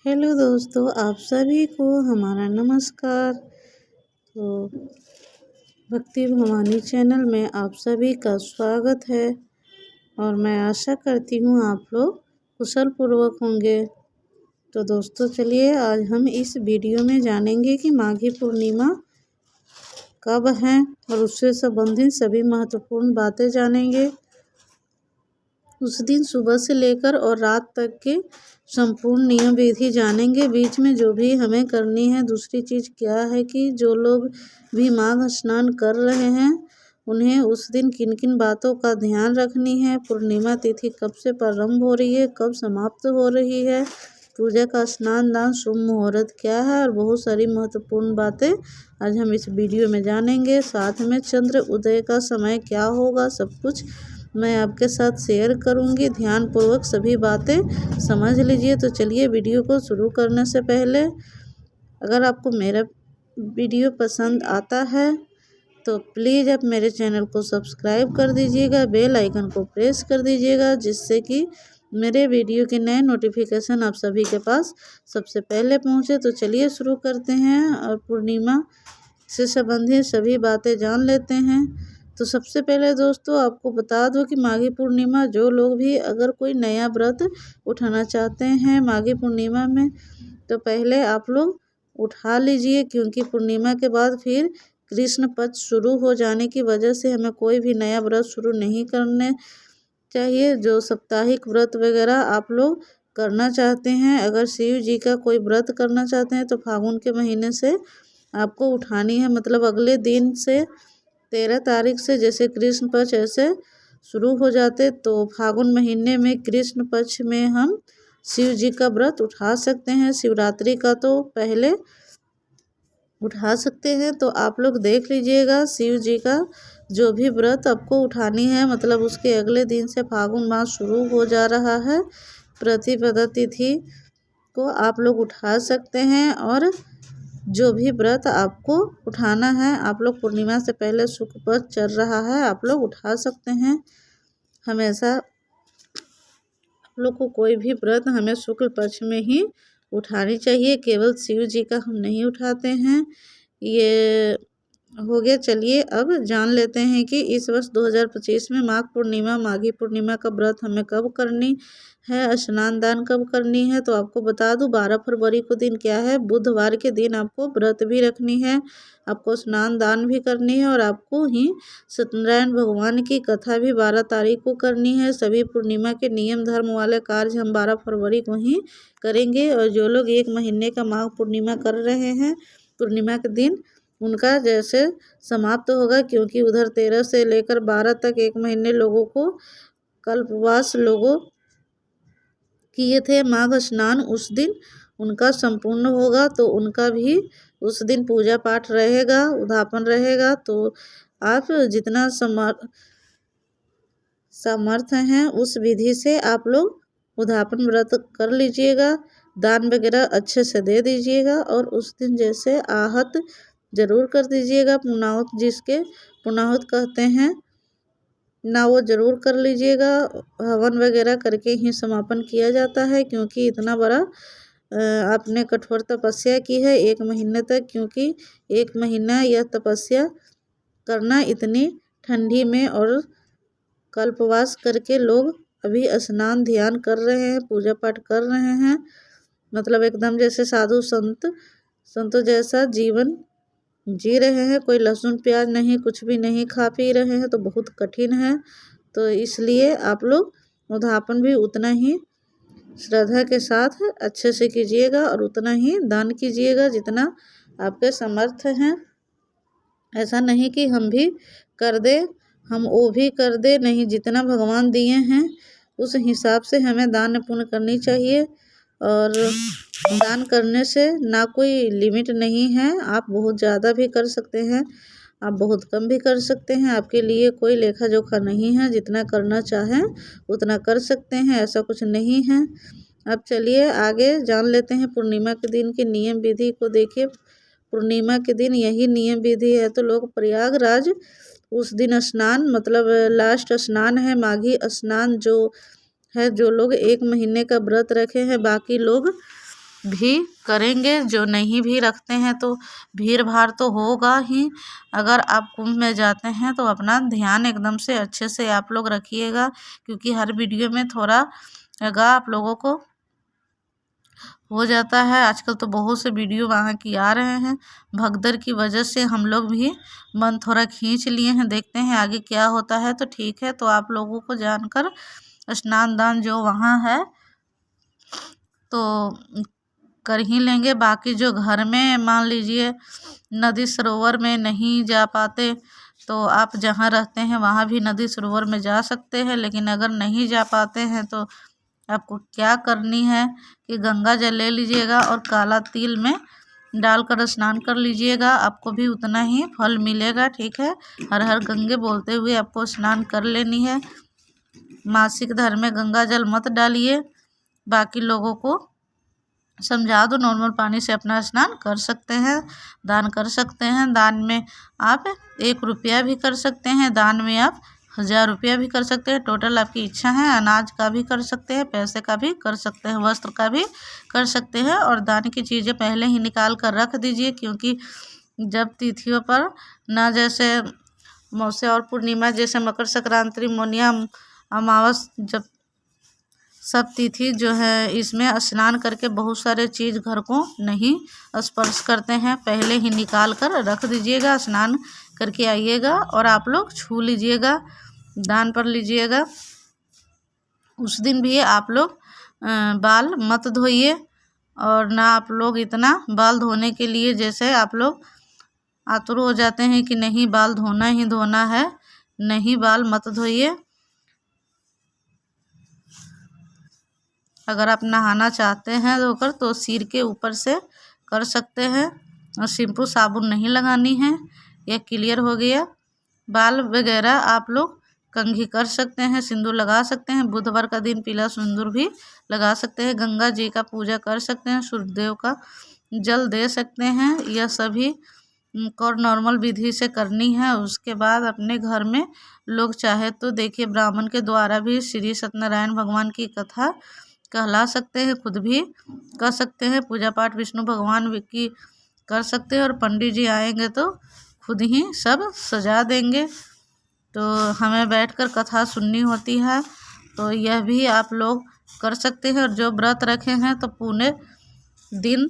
Hello दोस्तों, आप सभी को हमारा नमस्कार। तो भक्ति भवानी चैनल में आप सभी का स्वागत है और मैं आशा करती हूँ आप लोग कुशल पूर्वक होंगे। तो दोस्तों चलिए आज हम इस वीडियो में जानेंगे कि माघी पूर्णिमा कब है और उससे संबंधित सभी महत्वपूर्ण बातें जानेंगे। उस दिन सुबह से लेकर और रात तक के संपूर्ण नियम विधि जानेंगे। बीच में जो भी हमें करनी है, दूसरी चीज़ क्या है कि जो लोग भी माघ स्नान कर रहे हैं उन्हें उस दिन किन किन बातों का ध्यान रखनी है। पूर्णिमा तिथि कब से प्रारंभ हो रही है, कब समाप्त हो रही है, पूजा का स्नान दान शुभ मुहूर्त क्या है और बहुत सारी महत्वपूर्ण बातें आज हम इस वीडियो में जानेंगे। साथ में चंद्र उदय का समय क्या होगा, सब कुछ मैं आपके साथ शेयर करूंगी। ध्यानपूर्वक सभी बातें समझ लीजिए। तो चलिए वीडियो को शुरू करने से पहले अगर आपको मेरा वीडियो पसंद आता है तो प्लीज़ आप मेरे चैनल को सब्सक्राइब कर दीजिएगा, बेल आइकन को प्रेस कर दीजिएगा, जिससे कि मेरे वीडियो के नए नोटिफिकेशन आप सभी के पास सबसे पहले पहुंचे। तो चलिए शुरू करते हैं और पूर्णिमा से संबंधित सभी बातें जान लेते हैं। तो सबसे पहले दोस्तों आपको बता दूं कि माघी पूर्णिमा जो लोग भी अगर कोई नया व्रत उठाना चाहते हैं माघी पूर्णिमा में, तो पहले आप लोग उठा लीजिए, क्योंकि पूर्णिमा के बाद फिर कृष्ण पक्ष शुरू हो जाने की वजह से हमें कोई भी नया व्रत शुरू नहीं करने चाहिए। जो साप्ताहिक व्रत वगैरह आप लोग करना चाहते हैं, अगर शिव जी का कोई व्रत करना चाहते हैं तो फागुन के महीने से आपको उठानी है। मतलब अगले दिन से 13 तारीख से जैसे कृष्ण पक्ष ऐसे शुरू हो जाते, तो फागुन महीने में कृष्ण पक्ष में हम शिव जी का व्रत उठा सकते हैं। शिवरात्रि का तो पहले उठा सकते हैं। तो आप लोग देख लीजिएगा, शिव जी का जो भी व्रत आपको उठानी है, मतलब उसके अगले दिन से फागुन मास शुरू हो जा रहा है, प्रतिपदा तिथि को आप लोग उठा सकते हैं। और जो भी व्रत आपको उठाना है, आप लोग पूर्णिमा से पहले शुक्ल पक्ष चल रहा है, आप लोग उठा सकते हैं। हमेशा आप लोग को कोई भी व्रत हमें शुक्ल पक्ष में ही उठानी चाहिए, केवल शिव जी का हम नहीं उठाते हैं। ये हो गया। चलिए अब जान लेते हैं कि इस वर्ष 2025 में माघ पूर्णिमा माघी पूर्णिमा का व्रत हमें कब करनी है, स्नान दान कब करनी है। तो आपको बता दूं 12 फरवरी को दिन क्या है, बुधवार के दिन आपको व्रत भी रखनी है, आपको स्नान दान भी करनी है और आपको ही सत्यनारायण भगवान की कथा भी 12 तारीख को करनी है। सभी पूर्णिमा के नियम धर्म वाले कार्य हम 12 फरवरी को ही करेंगे। और जो लोग 1 महीने का माघ पूर्णिमा कर रहे हैं, पूर्णिमा के दिन उनका जैसे समाप्त होगा, क्योंकि उधर 13 से लेकर 12 तक 1 महीने लोगों को कल्पवास लोगों किए थे माघ स्नान, उस दिन उनका संपूर्ण होगा। तो उनका भी उस दिन पूजा पाठ रहेगा, उद्यापन रहेगा। तो आप जितना सामर्थ्य हैं उस विधि से आप लोग उद्यापन व्रत कर लीजिएगा, दान वगैरह अच्छे से दे दीजिएगा। और उस दिन जैसे आहत जरूर कर दीजिएगा, पुनाहुत जिसके पुनाहुत कहते हैं ना, वो जरूर कर लीजिएगा। हवन वगैरह करके ही समापन किया जाता है, क्योंकि इतना बड़ा आपने कठोर तपस्या की है 1 महीने तक, क्योंकि 1 महीना यह तपस्या करना इतनी ठंडी में, और कल्पवास करके लोग अभी स्नान ध्यान कर रहे हैं, पूजा पाठ कर रहे हैं, मतलब एकदम जैसे साधु संतों जैसा जीवन जी रहे हैं। कोई लहसुन प्याज नहीं, कुछ भी नहीं खा पी रहे हैं, तो बहुत कठिन है। तो इसलिए आप लोग उद्यापन भी उतना ही श्रद्धा के साथ अच्छे से कीजिएगा और उतना ही दान कीजिएगा जितना आपके समर्थ हैं। ऐसा नहीं कि हम भी कर दे, हम वो भी कर दे, नहीं, जितना भगवान दिए हैं उस हिसाब से हमें दान पुण्य करनी चाहिए। और दान करने से ना कोई लिमिट नहीं है, आप बहुत ज़्यादा भी कर सकते हैं, आप बहुत कम भी कर सकते हैं, आपके लिए कोई लेखा जोखा नहीं है, जितना करना चाहें उतना कर सकते हैं, ऐसा कुछ नहीं है। अब चलिए आगे जान लेते हैं पूर्णिमा के दिन की नियम विधि को। देखिए पूर्णिमा के दिन यही नियम विधि है, तो लोग प्रयागराज उस दिन स्नान, मतलब लास्ट स्नान है माघी स्नान जो है, जो लोग 1 महीने का व्रत रखे हैं, बाकी लोग भी करेंगे। जो नहीं भी रखते हैं तो भीड़ भाड़ तो होगा ही। अगर आप कुंभ में जाते हैं तो अपना ध्यान एकदम से अच्छे से आप लोग रखिएगा, क्योंकि हर वीडियो में थोड़ा लगा आप लोगों को हो जाता है। आजकल तो बहुत से वीडियो वहाँ की आ रहे हैं, भगदड़ की वजह से हम लोग भी मन थोड़ा खींच लिए हैं। देखते हैं आगे क्या होता है। तो ठीक है, तो आप लोगों को जानकर स्नान दान जो वहाँ है तो कर ही लेंगे। बाकी जो घर में मान लीजिए नदी सरोवर में नहीं जा पाते तो आप जहाँ रहते हैं वहाँ भी नदी सरोवर में जा सकते हैं। लेकिन अगर नहीं जा पाते हैं तो आपको क्या करनी है कि गंगा जल ले लीजिएगा और काला तिल में डालकर स्नान कर लीजिएगा, आपको भी उतना ही फल मिलेगा। ठीक है, हर हर गंगे बोलते हुए आपको स्नान कर लेनी है। मासिक धर्म में गंगा जल मत डालिए, बाकी लोगों को समझा दो, नॉर्मल पानी से अपना स्नान कर सकते हैं। दान कर सकते हैं, दान में आप 1 रुपया भी कर सकते हैं, दान में आप 1000 रुपया भी कर सकते हैं। टोटल आपकी इच्छा है। अनाज का भी कर सकते हैं, पैसे का भी कर सकते हैं, वस्त्र का भी कर सकते हैं। और दान की चीज़ें पहले ही निकाल कर रख दीजिए, क्योंकि जब तिथियों पर ना जैसे मौसे और पूर्णिमा जैसे मकर संक्रांति, मोनिया अमावस, जब सब तिथि जो है इसमें स्नान करके बहुत सारे चीज़ घर को नहीं स्पर्श करते हैं। पहले ही निकाल कर रख दीजिएगा, स्नान करके आइएगा और आप लोग छू लीजिएगा, दान पर लीजिएगा। उस दिन भी आप लोग बाल मत धोइए, और ना आप लोग इतना बाल धोने के लिए जैसे आप लोग आतुर हो जाते हैं कि नहीं बाल धोना ही धोना है, नहीं बाल मत धोइए। अगर आप नहाना चाहते हैं धोकर तो सिर के ऊपर से कर सकते हैं, और शैम्पू साबुन नहीं लगानी है। यह क्लियर हो गया। बाल वगैरह आप लोग कंघी कर सकते हैं, सिंदूर लगा सकते हैं। बुधवार का दिन पीला सिंदूर भी लगा सकते हैं। गंगा जी का पूजा कर सकते हैं, सूर्यदेव का जल दे सकते हैं। यह सभी और नॉर्मल विधि से करनी है। उसके बाद अपने घर में लोग चाहे तो देखिए ब्राह्मण के द्वारा भी श्री सत्यनारायण भगवान की कथा कहला सकते हैं, खुद भी कर सकते हैं। पूजा पाठ विष्णु भगवान की कर सकते हैं, और पंडित जी आएंगे तो खुद ही सब सजा देंगे। तो हमें बैठकर कथा सुननी होती है, तो यह भी आप लोग कर सकते हैं। और जो व्रत रखे हैं तो पूरे दिन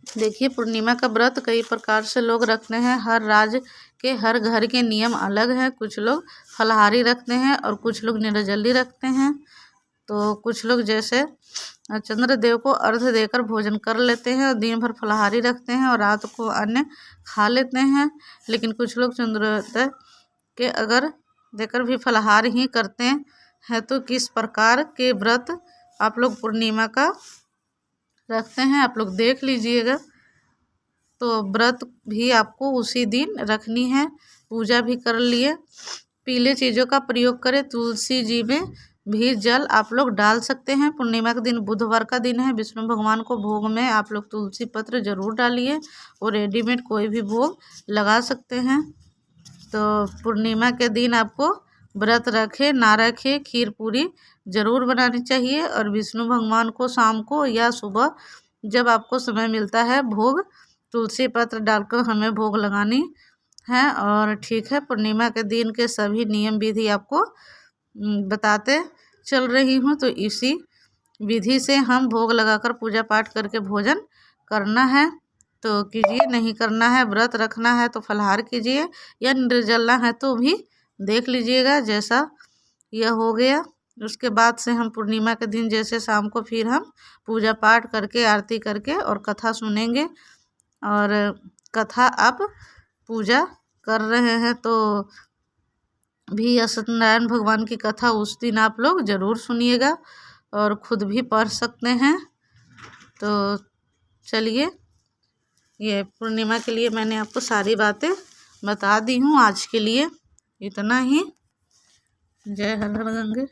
देखिए, पूर्णिमा का व्रत कई प्रकार से लोग रखते हैं। हर राज्य के हर घर के नियम अलग है। कुछ लोग फलाहारी रखते हैं और कुछ लोग निर्जली रखते हैं। तो कुछ लोग जैसे चंद्रदेव को अर्घ्य देकर भोजन कर लेते हैं और दिन भर फलाहारी रखते हैं और रात को अन्न खा लेते हैं। लेकिन कुछ लोग चंद्रोदय के अगर देकर भी फलाहार ही करते हैं। तो किस प्रकार के व्रत आप लोग पूर्णिमा का रखते हैं आप लोग देख लीजिएगा। तो व्रत भी आपको उसी दिन रखनी है। पूजा भी कर लिए। पीले चीज़ों का प्रयोग करें। तुलसी जी में भी जल आप लोग डाल सकते हैं। पूर्णिमा का दिन बुधवार का दिन है। विष्णु भगवान को भोग में आप लोग तुलसी पत्र जरूर डालिए, और रेडीमेड कोई भी भोग लगा सकते हैं। तो पूर्णिमा के दिन आपको व्रत रखे ना रखे खीर पूरी ज़रूर बनानी चाहिए। और विष्णु भगवान को शाम को या सुबह जब आपको समय मिलता है भोग तुलसी पत्र डालकर हमें भोग लगानी है। और ठीक है, पूर्णिमा के दिन के सभी नियम विधि आपको बताते चल रही हूँ। तो इसी विधि से हम भोग लगाकर पूजा पाठ करके भोजन करना है तो कीजिए, नहीं करना है व्रत रखना है तो फलाहार कीजिए, या निर्जला है तो भी देख लीजिएगा। जैसा यह हो गया, उसके बाद से हम पूर्णिमा के दिन जैसे शाम को फिर हम पूजा पाठ करके आरती करके और कथा सुनेंगे। और कथा आप पूजा कर रहे हैं तो भी सत्यनारायण भगवान की कथा उस दिन आप लोग ज़रूर सुनिएगा, और ख़ुद भी पढ़ सकते हैं। तो चलिए, ये पूर्णिमा के लिए मैंने आपको सारी बातें बता दी हूँ। आज के लिए इतना ही। जय हर हर गंगे।